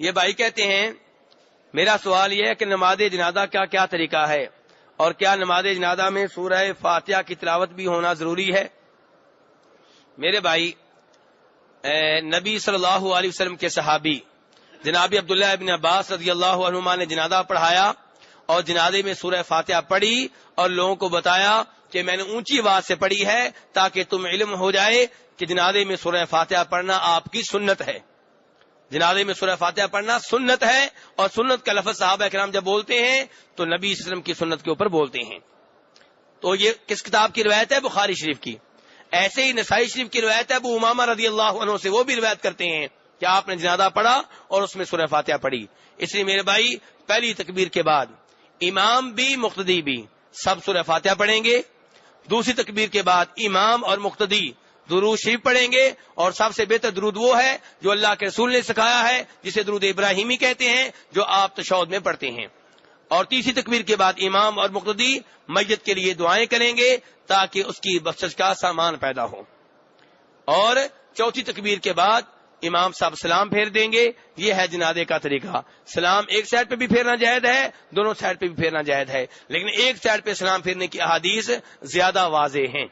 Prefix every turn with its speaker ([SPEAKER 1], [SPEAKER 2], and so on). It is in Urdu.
[SPEAKER 1] یہ بھائی کہتے ہیں میرا سوال یہ ہے کہ نماز جنازہ کا کیا طریقہ ہے اور کیا نماز جنازہ میں سورہ فاتحہ کی تلاوت بھی ہونا ضروری ہے؟ میرے بھائی، نبی صلی اللہ علیہ وسلم کے صحابی جناب عبداللہ ابن عباس رضی اللہ عنہما نے جنازہ پڑھایا اور جنازے میں سورہ فاتحہ پڑھی اور لوگوں کو بتایا کہ میں نے اونچی آواز سے پڑھی ہے تاکہ تم علم ہو جائے کہ جنازے میں سورہ فاتحہ پڑھنا آپ کی سنت ہے. جنازے میں سورہ فاتحہ پڑھنا سنت ہے، اور سنت کا لفظ صحابہ کرام جب بولتے ہیں تو نبی صلی اللہ علیہ وسلم کی سنت کے اوپر بولتے ہیں. تو یہ کس کتاب کی روایت ہے؟ بخاری شریف کی. ایسے ہی نسائی شریف کی روایت ہے، ابو امامہ رضی اللہ عنہ سے، وہ بھی روایت کرتے ہیں کہ آپ نے جنازہ پڑھا اور اس میں سورہ فاتحہ پڑھی. اس لیے میرے بھائی، پہلی تکبیر کے بعد امام بھی مقتدی بھی سب سورہ فاتحہ پڑھیں گے. دوسری تکبیر کے بعد امام اور مقتدی درود شریف پڑھیں گے، اور سب سے بہتر درود وہ ہے جو اللہ کے رسول نے سکھایا ہے، جسے درود ابراہیمی کہتے ہیں، جو آپ تشہد میں پڑھتے ہیں. اور تیسری تکبیر کے بعد امام اور مقتدی میت کے لیے دعائیں کریں گے تاکہ اس کی بخشش کا سامان پیدا ہو. اور چوتھی تکبیر کے بعد امام صاحب سلام پھیر دیں گے. یہ ہے جنازے کا طریقہ. سلام ایک سائڈ پہ بھی پھیرنا جائز ہے، دونوں سائڈ پہ بھی پھیرنا جائز ہے، لیکن ایک سائڈ پہ سلام پھیرنے کی احادیث زیادہ واضح ہیں.